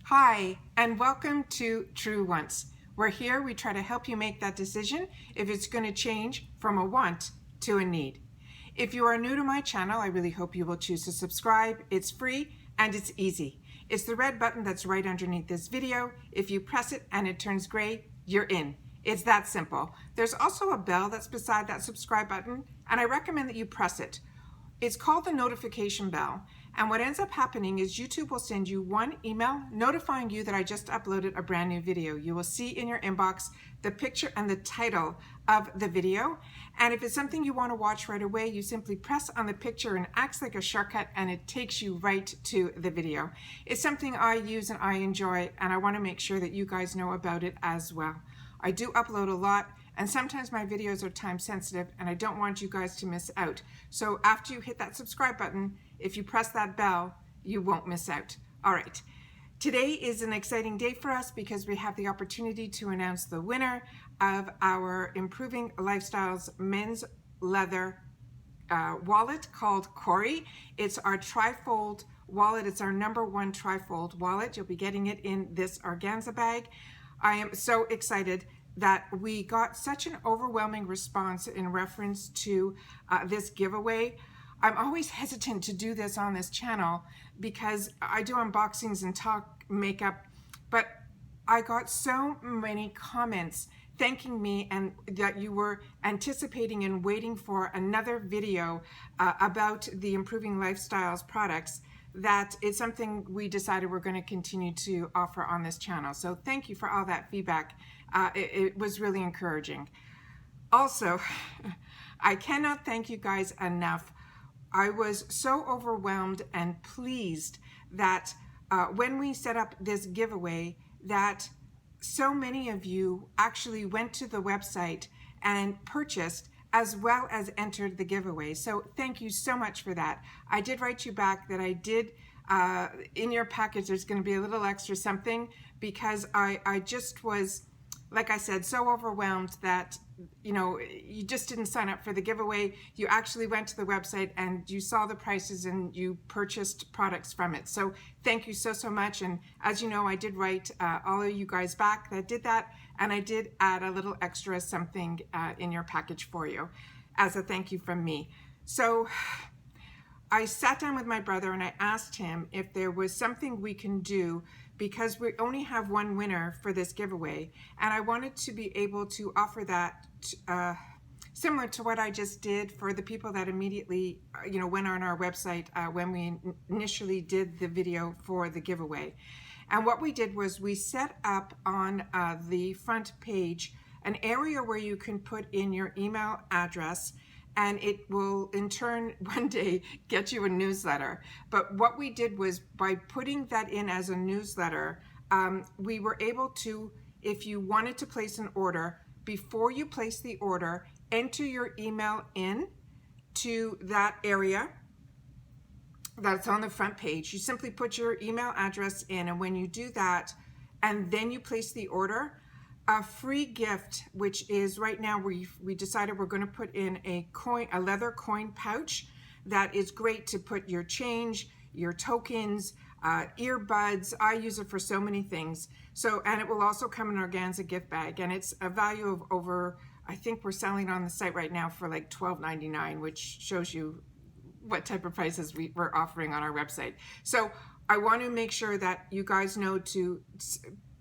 Hi, and welcome to True Wants. We're here, we try to help you make that decision if it's going to change from a want to a need. If you are new to my channel, I really hope you will choose to subscribe. It's free and it's easy. It's the red button that's right underneath this video. If you press it and it turns gray, you're in. It's that simple. There's also a bell that's beside that subscribe button, and I recommend that you press it. It's called the notification bell, and what ends up happening is YouTube will send you one email notifying you that I just uploaded a brand new video. You will see in your inbox the picture and the title of the video, and if it's something you want to watch right away, you simply press on the picture and it acts like a shortcut and it takes you right to the video. It's something I use and I enjoy, and I want to make sure that you guys know about it as well. I do upload a lot, and sometimes my videos are time sensitive and I don't want you guys to miss out. So after you hit that subscribe button, if you press that bell, you won't miss out. All right. Today is an exciting day for us because we have the opportunity to announce the winner of our Improving Lifestyles men's leather wallet called Cory. It's our trifold wallet. It's our #1 trifold wallet. You'll be getting it in this organza bag. I am so excited that we got such an overwhelming response in reference to this giveaway. I'm always hesitant to do this on this channel because I do unboxings and talk makeup, but I got so many comments thanking me and that you were anticipating and waiting for another video about the Improving Lifestyles products, that it's something we decided we're going to continue to offer on this channel. So thank you for all that feedback. It was really encouraging. Also, I cannot thank you guys enough. I was so overwhelmed and pleased that when we set up this giveaway, that so many of you actually went to the website and purchased as well as entered the giveaway. So thank you so much for that. I did write you back that I did, in your package, there's going to be a little extra something because I just was, like I said, so overwhelmed that, you know, you just didn't sign up for the giveaway. You actually went to the website and you saw the prices and you purchased products from it. So thank you so much. And as you know, I did write all of you guys back that did that. And I did add a little extra something in your package for you as a thank you from me. So I sat down with my brother and I asked him if there was something we can do, because we only have one winner for this giveaway, and I wanted to be able to offer that similar to what I just did for the people that immediately went on our website when we initially did the video for the giveaway. And what we did was we set up on the front page an area where you can put in your email address, and it will in turn one day get you a newsletter. But what we did was, by putting that in as a newsletter, we were able to, if you wanted to place an order, before you place the order, enter your email in to that area that's on the front page. You simply put your email address in, and when you do that, and then you place the order, a free gift, which is right now we decided we're going to put in a leather coin pouch that is great to put your change, your tokens, earbuds. I use it for so many things. So, and it will also come in an organza gift bag, and it's a value of over, I think we're selling on the site right now for like $12.99, which shows you what type of prices we're offering on our website. So I want to make sure that you guys know to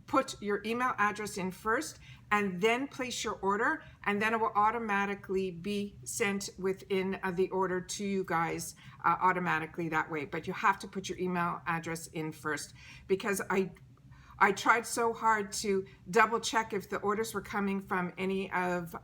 put your email address in first and then place your order, and then it will automatically be sent within the order to you guys automatically that way. But you have to put your email address in first, because I tried so hard to double check if the orders were coming from any of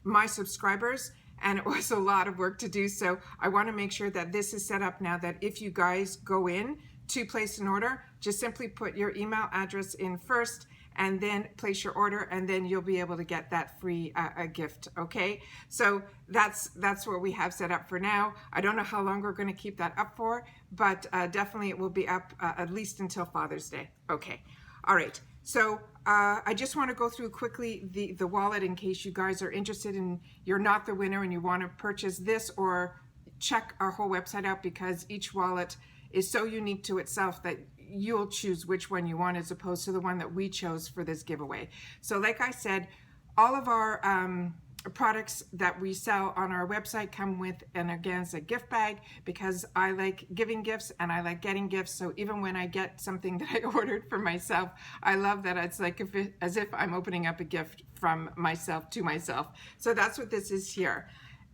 my subscribers, and it was a lot of work to do. So I want to make sure that this is set up now, that if you guys go in to place an order, just simply put your email address in first and then place your order, and then you'll be able to get that free gift. Okay, so that's what we have set up for now. I don't know how long we're going to keep that up for, but definitely it will be up at least until Father's Day. Okay, all right. So I just want to go through quickly the wallet in case you guys are interested and you're not the winner and you want to purchase this, or check our whole website out, because each wallet is so unique to itself that you'll choose which one you want as opposed to the one that we chose for this giveaway. So like I said, all of our products that we sell on our website come with an organza gift bag, because I like giving gifts and I like getting gifts. So even when I get something that I ordered for myself, I love that it's like as if I'm opening up a gift from myself to myself. So that's what this is here.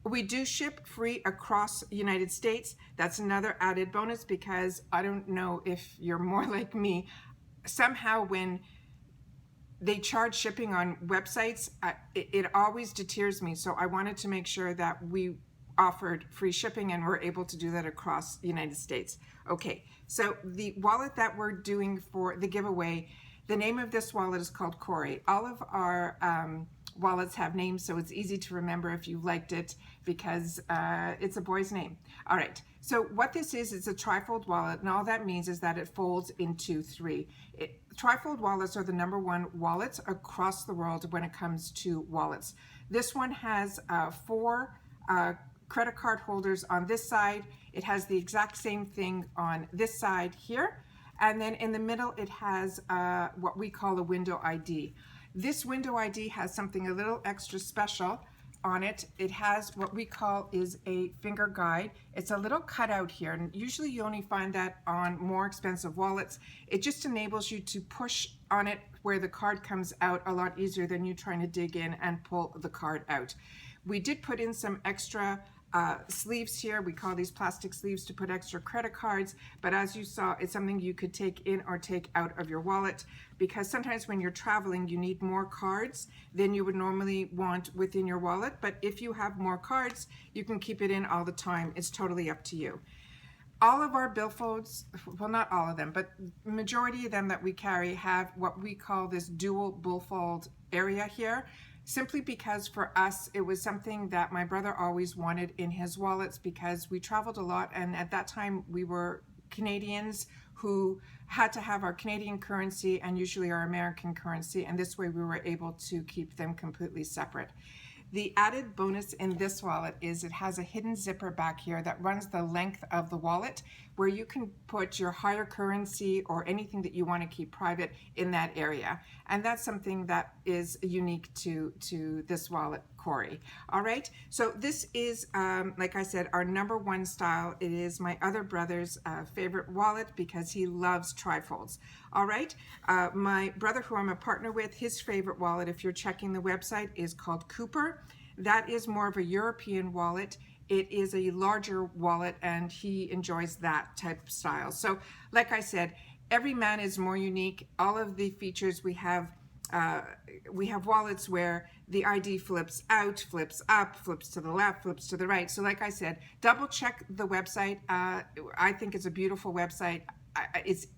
We do ship free across the United States. That's another added bonus, because I don't know if you're more like me. Somehow when they charge shipping on websites, it always deters me. So I wanted to make sure that we offered free shipping, and we're able to do that across the United States. Okay, so the wallet that we're doing for the giveaway, the name of this wallet is called Cory. All of our wallets have names, so it's easy to remember if you liked it, because it's a boy's name. All right, so what this is a trifold wallet, and all that means is that it folds into three. Trifold wallets are the #1 wallets across the world when it comes to wallets. This one has 4 credit card holders on this side. It has the exact same thing on this side here. And then in the middle, it has what we call a window ID. This window ID has something a little extra special on it. It has what we call is a finger guide. It's a little cutout here, and usually you only find that on more expensive wallets. It just enables you to push on it where the card comes out a lot easier than you trying to dig in and pull the card out. We did put in some extra sleeves here. We call these plastic sleeves to put extra credit cards, but as you saw, it's something you could take in or take out of your wallet, because sometimes when you're traveling you need more cards than you would normally want within your wallet. But if you have more cards, you can keep it in all the time. It's totally up to you. All of our billfolds, well, not all of them, but majority of them that we carry have what we call this dual billfold area here, simply because for us it was something that my brother always wanted in his wallets, because we traveled a lot, and at that time we were Canadians who had to have our Canadian currency and usually our American currency, and this way we were able to keep them completely separate. The added bonus in this wallet is it has a hidden zipper back here that runs the length of the wallet, where you can put your higher currency or anything that you want to keep private in that area. And that's something that is unique to this wallet, Cory. All right, so this is, like I said, our #1 style. It is my other brother's favorite wallet because he loves trifolds. All right, my brother, who I'm a partner with, his favorite wallet, if you're checking the website, is called Cooper. That is more of a European wallet. It is a larger wallet, and he enjoys that type of style. So like I said, every man is more unique. All of the features we have wallets where the ID flips out, flips up, flips to the left, flips to the right. So like I said, double check the website. I think it's a beautiful website. It's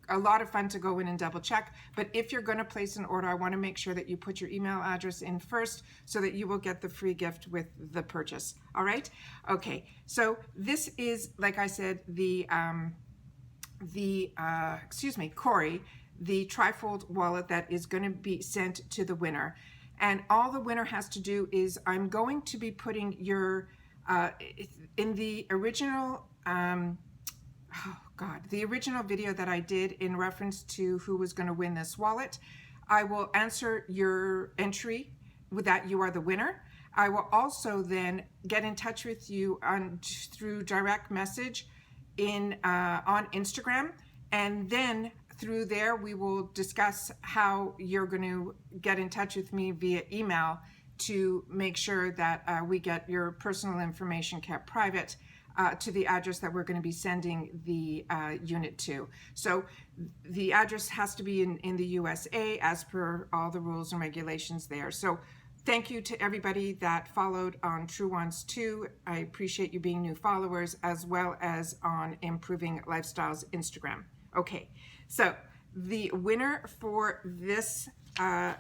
a lot of fun to go in and double check, but if you're going to place an order, I want to make sure that you put your email address in first so that you will get the free gift with the purchase. All right, okay, so this is, like I said, the Cory, the trifold wallet that is going to be sent to the winner. And all the winner has to do is, I'm going to be putting your in the original the original video that I did in reference to who was going to win this wallet, I will answer your entry with that you are the winner. I will also then get in touch with you through direct message on Instagram, and then through there we will discuss how you're going to get in touch with me via email to make sure that we get your personal information kept private to the address that we're going to be sending the unit to. So the address has to be in the USA as per all the rules and regulations there. So thank you to everybody that followed on True Ones 2. I appreciate you being new followers, as well as on Improving Lifestyles Instagram. Okay, so the winner for this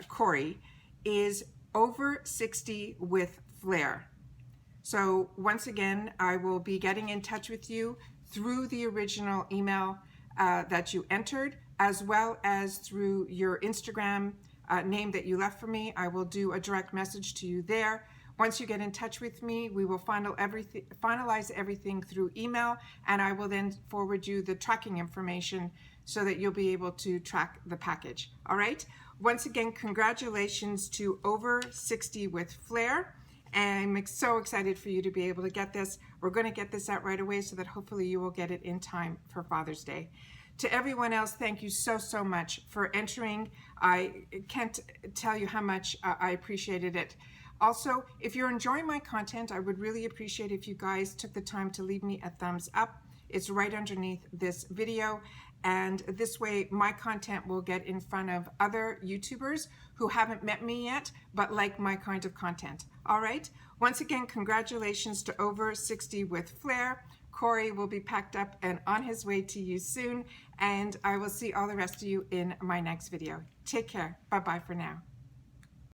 Cory is over 60 with flair. So once again, I will be getting in touch with you through the original email that you entered, as well as through your Instagram name that you left for me. I will do a direct message to you there. Once you get in touch with me, we will finalize everything through email, and I will then forward you the tracking information so that you'll be able to track the package. All right. Once again, congratulations to Over 60 with Flair. And I'm so excited for you to be able to get this. We're going to get this out right away so that hopefully you will get it in time for Father's Day. To everyone else, thank you so much for entering. I can't tell you how much I appreciated it. Also, if you're enjoying my content, I would really appreciate if you guys took the time to leave me a thumbs up. It's right underneath this video. And this way, my content will get in front of other YouTubers who haven't met me yet, but like my kind of content. All right. Once again, congratulations to Over 60 with Flair. Cory will be packed up and on his way to you soon. And I will see all the rest of you in my next video. Take care. Bye-bye for now.